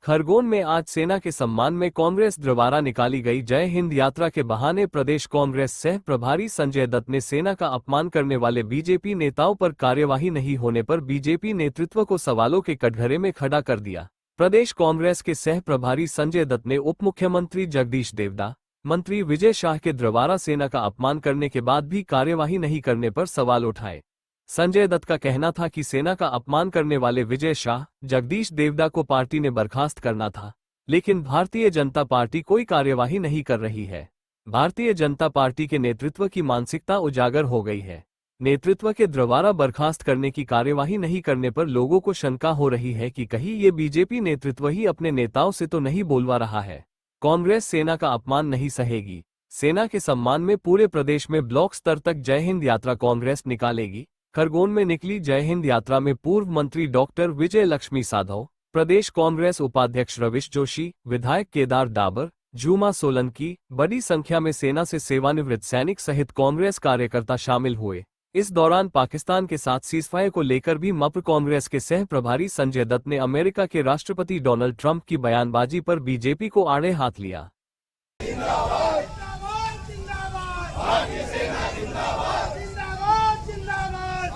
खरगोन में आज सेना के सम्मान में कांग्रेस द्वारा निकाली गई जय हिंद यात्रा के बहाने प्रदेश कांग्रेस सह प्रभारी संजय दत्त ने सेना का अपमान करने वाले बीजेपी नेताओं पर कार्यवाही नहीं होने पर बीजेपी नेतृत्व को सवालों के कटघरे में खड़ा कर दिया। प्रदेश कांग्रेस के सह प्रभारी संजय दत्त ने उप मुख्यमंत्री जगदीश देवड़ा, मंत्री विजय शाह के द्वारा सेना का अपमान करने के बाद भी कार्यवाही नहीं करने पर सवाल उठाए। संजय दत्त का कहना था कि सेना का अपमान करने वाले विजय शाह, जगदीश देवड़ा को पार्टी ने बर्खास्त करना था, लेकिन भारतीय जनता पार्टी कोई कार्यवाही नहीं कर रही है। भारतीय जनता पार्टी के नेतृत्व की मानसिकता उजागर हो गई है। नेतृत्व के द्वारा बर्खास्त करने की कार्यवाही नहीं करने पर लोगों को शंका हो रही है कि कहीं ये बीजेपी नेतृत्व ही अपने नेताओं से तो नहीं बोलवा रहा है। कांग्रेस सेना का अपमान नहीं सहेगी। सेना के सम्मान में पूरे प्रदेश में ब्लॉक स्तर तक जय हिंद यात्रा कांग्रेस निकालेगी। खरगोन में निकली जय हिंद यात्रा में पूर्व मंत्री डॉक्टर विजय लक्ष्मी साधव, प्रदेश कांग्रेस उपाध्यक्ष रविश जोशी, विधायक केदार डाबर, झूमा सोलंकी, बड़ी संख्या में सेना से सेवानिवृत्त सैनिक सहित कांग्रेस कार्यकर्ता शामिल हुए। इस दौरान पाकिस्तान के साथ सीजफायर को लेकर भी मप्र कांग्रेस के सह प्रभारी संजय दत्त ने अमेरिका के राष्ट्रपति डोनाल्ड ट्रंप की बयानबाजी पर बीजेपी को आड़े हाथ लिया।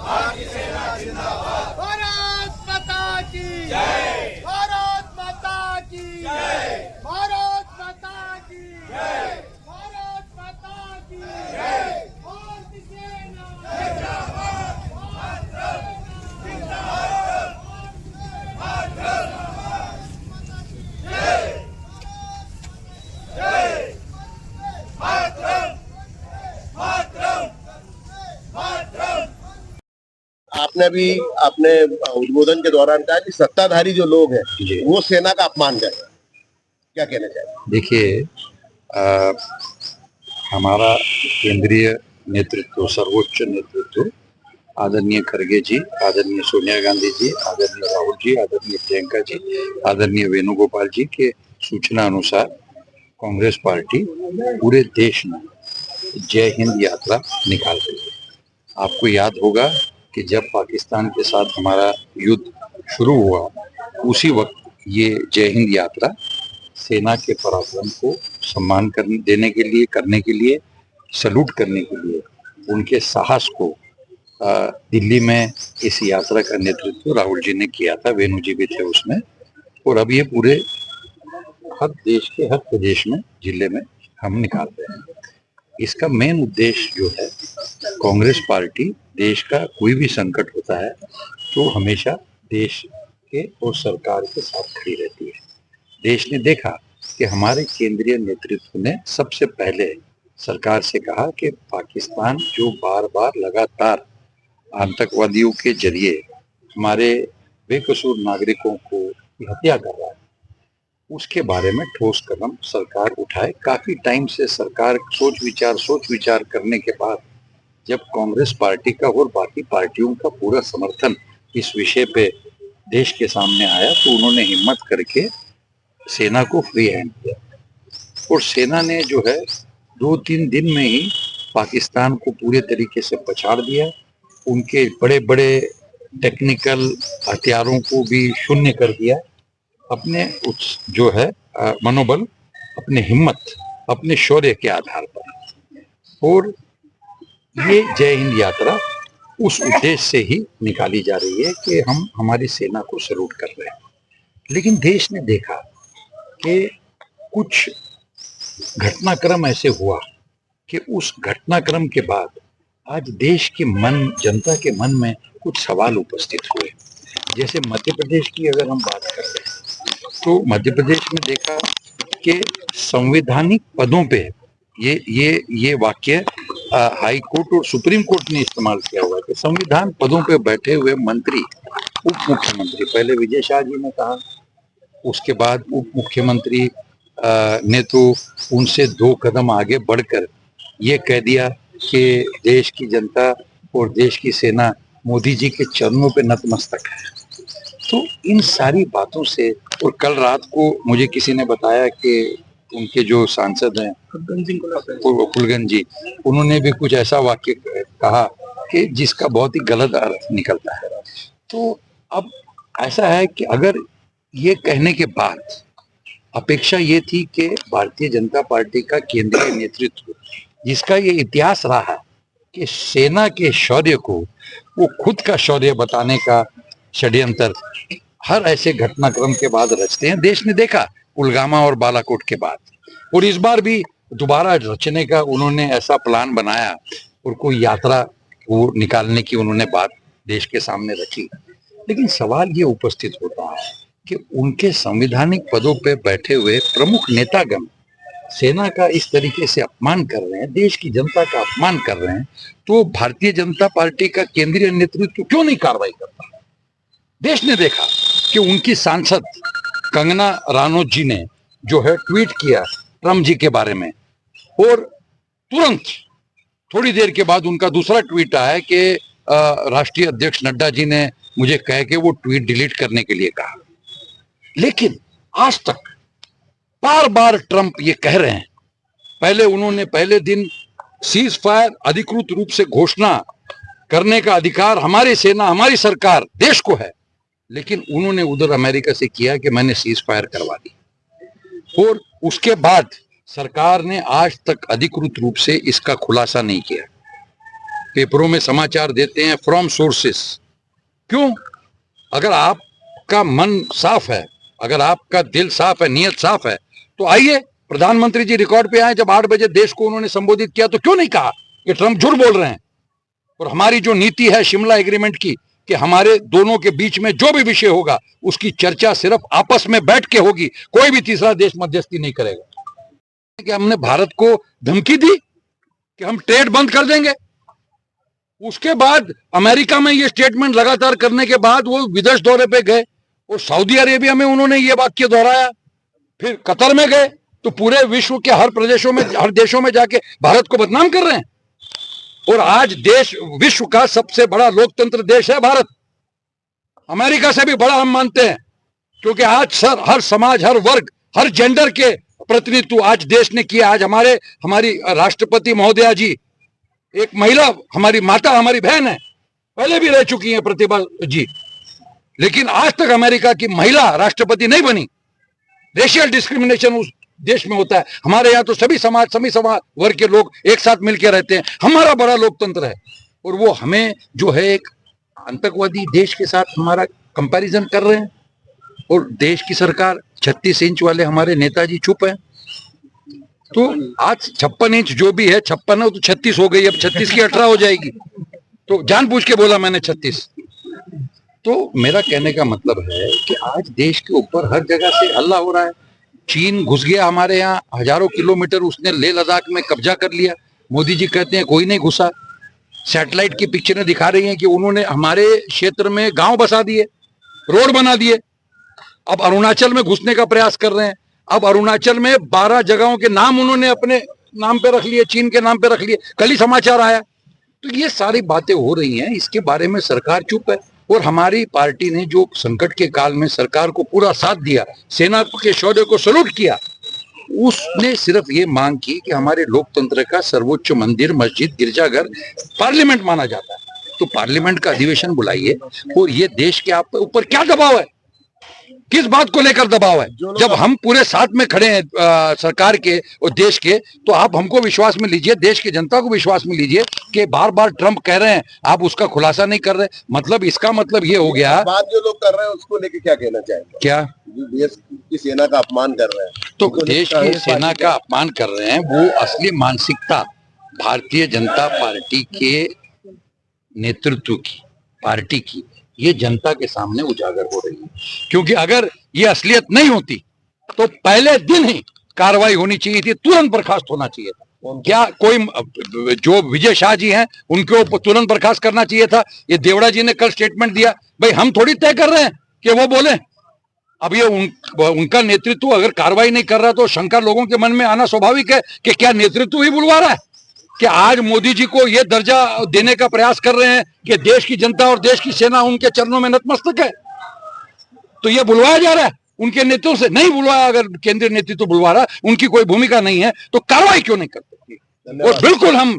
भारत माता की जय, भारत माता की जय, भारत माता की जय, भारत माता की जय, भारतीय सेना जिंदाबाद, आपने भी अपने उद्बोधन के दौरान कहा कि सत्ताधारी जो लोग हैं वो सेना का अपमान कर रहे हैं, क्या कहना चाहिए? देखिए, हमारा केंद्रीय नेतृत्व, सर्वोच्च नेतृत्व, आदरणीय खड़गे जी, आदरणीय सोनिया गांधी जी, आदरणीय राहुल जी, आदरणीय प्रियंका जी, आदरणीय वेणुगोपाल जी के सूचना अनुसार कांग्रेस पार्टी पूरे देश में जय हिंद यात्रा निकाल रही है। आपको याद होगा कि जब पाकिस्तान के साथ हमारा युद्ध शुरू हुआ, उसी वक्त ये जय हिंद यात्रा सेना के पराक्रम को सम्मान करने के लिए, सैल्यूट करने के लिए, उनके साहस को दिल्ली में इस यात्रा का नेतृत्व राहुल जी ने किया था, वेणु जी भी थे उसमें। और अब ये पूरे हर देश के हर प्रदेश में, जिले में हम निकाल रहे हैं। इसका मेन उद्देश्य जो है, कांग्रेस पार्टी देश का कोई भी संकट होता है तो हमेशा देश के और सरकार के साथ खड़ी रहती है। देश ने देखा कि हमारे केंद्रीय नेतृत्व ने सबसे पहले सरकार से कहा कि पाकिस्तान जो बार बार लगातार आतंकवादियों के जरिए हमारे बेकसूर नागरिकों को हत्या कर रहा है, उसके बारे में ठोस कदम सरकार उठाए। काफी टाइम से सरकार सोच विचार करने के बाद जब कांग्रेस पार्टी का और बाकी पार्टियों का पूरा समर्थन इस विषय पे देश के सामने आया, तो उन्होंने हिम्मत करके सेना को फ्री हैंड दिया। और सेना ने जो है 2-3 दिन में ही पाकिस्तान को पूरे तरीके से पछाड़ दिया। उनके बड़े बड़े टेक्निकल हथियारों को भी शून्य कर दिया। अपने जो है मनोबल, अपने हिम्मत, अपने शौर्य के आधार पर। और ये जय हिंद यात्रा उस उद्देश्य से ही निकाली जा रही है कि हम हमारी सेना को सैल्यूट कर रहे हैं। लेकिन देश ने देखा कि कुछ घटनाक्रम ऐसे हुआ कि उस घटनाक्रम के बाद आज देश के जनता के मन में कुछ सवाल उपस्थित हुए। जैसे मध्य प्रदेश की अगर हम बात कर रहे हैं तो मध्य प्रदेश में देखा कि संवैधानिक पदों पे ये वाक्य हाई कोर्ट और सुप्रीम कोर्ट ने इस्तेमाल किया हुआ है कि संविधान पदों पे बैठे हुए मंत्री, उप मुख्यमंत्री, पहले विजय शाह जी ने कहा, उसके बाद उप मुख्यमंत्री ने तो उनसे 2 कदम आगे बढ़कर ये कह दिया कि देश की जनता और देश की सेना मोदी जी के चरणों पे नतमस्तक है। तो इन सारी बातों से, और कल रात को मुझे किसी ने बताया कि उनके जो सांसद हैं फुलगन जी, उन्होंने भी कुछ ऐसा वाक्य कहा कि जिसका बहुत ही गलत अर्थ निकलता है। तो अब ऐसा है कि अगर ये कहने के बाद अपेक्षा ये थी कि भारतीय जनता पार्टी का केंद्रीय नेतृत्व, जिसका ये इतिहास रहा कि सेना के शौर्य को वो खुद का शौर्य बताने का षड्यंत्र हर ऐसे घटनाक्रम के बाद रचते हैं। देश ने देखा पुलवामा और बालाकोट के बाद, और इस बार भी दोबारा रचने का उन्होंने ऐसा प्लान बनाया और कोई यात्रा वो निकालने की उन्होंने बात देश के सामने रखी। लेकिन सवाल ये उपस्थित होता है कि उनके संवैधानिक पदों पे बैठे हुए प्रमुख नेतागण सेना का इस तरीके से अपमान कर रहे हैं, देश की जनता का अपमान कर रहे हैं, तो भारतीय जनता पार्टी का केंद्रीय नेतृत्व क्यों नहीं कार्रवाई करता? देश ने देखा कि उनकी सांसद कंगना रानौत जी ने जो है ट्वीट किया ट्रम्प जी के बारे में, और तुरंत थोड़ी देर के बाद उनका दूसरा ट्वीट आया कि राष्ट्रीय अध्यक्ष नड्डा जी ने मुझे कह के वो ट्वीट डिलीट करने के लिए कहा। लेकिन आज तक बार बार ट्रंप ये कह रहे हैं, पहले उन्होंने पहले दिन सीज फायर अधिकृत रूप से घोषणा करने का अधिकार हमारी सेना हमारी सरकार देश को है, लेकिन उन्होंने उधर अमेरिका से किया कि मैंने सीज फायर करवा दी, और उसके बाद सरकार ने आज तक अधिकृत रूप से इसका खुलासा नहीं किया। पेपरों में समाचार देते हैं फ्रॉम सोर्सेस। क्यों? अगर आपका मन साफ है, अगर आपका दिल साफ है, नियत साफ है, तो आइए प्रधानमंत्री जी रिकॉर्ड पे आए। जब 8 बजे देश को उन्होंने संबोधित किया तो क्यों नहीं कहा कि ट्रंप झूठ बोल रहे हैं? और हमारी जो नीति है शिमला एग्रीमेंट की कि हमारे दोनों के बीच में जो भी विषय होगा उसकी चर्चा सिर्फ आपस में बैठ के होगी, कोई भी तीसरा देश मध्यस्थी नहीं करेगा। कि हमने भारत को धमकी दी कि हम ट्रेड बंद कर देंगे, उसके बाद अमेरिका में ये स्टेटमेंट लगातार करने के बाद वो विदेश दौरे पे गए, और सऊदी अरेबिया में उन्होंने ये वाक्य दोहराया, फिर कतर में गए, तो पूरे विश्व के हर प्रदेशों में हर देशों में जाके भारत को बदनाम कर रहे हैं। और आज देश विश्व का सबसे बड़ा लोकतंत्र देश है भारत, अमेरिका से भी बड़ा हम मानते हैं, क्योंकि आज हर समाज हर वर्ग हर जेंडर के प्रतिनिधित्व आज देश ने किया। आज हमारी राष्ट्रपति महोदया जी एक महिला, हमारी माता हमारी बहन है, पहले भी रह चुकी है प्रतिभा जी, लेकिन आज तक अमेरिका की महिला राष्ट्रपति नहीं बनी। रेशियल डिस्क्रिमिनेशन उस देश में होता है। हमारे यहाँ तो सभी समाज वर्ग के लोग एक साथ मिलकर रहते हैं, हमारा बड़ा लोकतंत्र है। और वो हमें जो है एक आतंकवादी देश के साथ हमारा कंपैरिजन कर रहे हैं, और देश की सरकार 36 इंच वाले हमारे नेताजी चुप है। तो आज 56 इंच जो भी है, 56 है तो 36 हो गई, अब 36 की 18 हो जाएगी, तो जानबूझ के बोला मैंने 36। तो मेरा कहने का मतलब है कि आज देश के ऊपर हर जगह से हल्ला हो रहा है। चीन घुस गया हमारे यहाँ, हजारों किलोमीटर उसने लेह लद्दाख में कब्जा कर लिया। मोदी जी कहते हैं कोई नहीं घुसा। सैटेलाइट की पिक्चरें दिखा रही हैं कि उन्होंने हमारे क्षेत्र में गांव बसा दिए, रोड बना दिए। अब अरुणाचल में घुसने का प्रयास कर रहे हैं। अब अरुणाचल में 12 जगहों के नाम उन्होंने अपने नाम पे रख लिए, चीन के नाम पे रख लिए, कल ही समाचार आया। तो ये सारी बातें हो रही हैं, इसके बारे में सरकार चुप है। और हमारी पार्टी ने जो संकट के काल में सरकार को पूरा साथ दिया, सेना के शौर्य को सैल्यूट किया, उसने सिर्फ ये मांग की कि हमारे लोकतंत्र का सर्वोच्च मंदिर, मस्जिद, गिरजाघर पार्लियामेंट माना जाता है, तो पार्लियामेंट का अधिवेशन बुलाइए। और ये देश के आप ऊपर क्या दबाव है, किस बात को लेकर दबाव है? जब हम पूरे साथ में खड़े हैं सरकार के और देश के, तो आप हमको विश्वास में लीजिए, देश की जनता को विश्वास में लीजिए कि बार बार ट्रंप कह रहे हैं, आप उसका खुलासा नहीं कर रहे। मतलब इसका मतलब ये हो गया, बात जो लोग कर रहे हैं उसको लेके क्या कहना चाहेंगे? क्या जो देश की सेना का अपमान कर रहे हैं, तो देश की सेना का अपमान कर रहे हैं, वो असली मानसिकता भारतीय जनता पार्टी के नेतृत्व की, पार्टी की, ये जनता के सामने उजागर हो रही है। क्योंकि अगर ये असलियत नहीं होती तो पहले दिन ही कार्रवाई होनी चाहिए थी, तुरंत बर्खास्त होना चाहिए था। क्या कोई जो विजय शाह जी हैं उनको तुरंत बर्खास्त करना चाहिए था? ये देवड़ा जी ने कल स्टेटमेंट दिया, भाई हम थोड़ी तय कर रहे हैं कि वो बोले। अब ये उनका नेतृत्व अगर कार्रवाई नहीं कर रहा तो शंका लोगों के मन में आना स्वाभाविक है कि क्या नेतृत्व ही बुलवा रहा है? कि आज मोदी जी को ये दर्जा देने का प्रयास कर रहे हैं कि देश की जनता और देश की सेना उनके चरणों में नतमस्तक है, तो ये बुलवाया जा रहा है उनके नेतृत्व से? नहीं बुलवाया। अगर केंद्रीय नेतृत्व बुलवा रहा, उनकी कोई भूमिका नहीं है, तो कार्रवाई क्यों नहीं करते? और बिल्कुल हम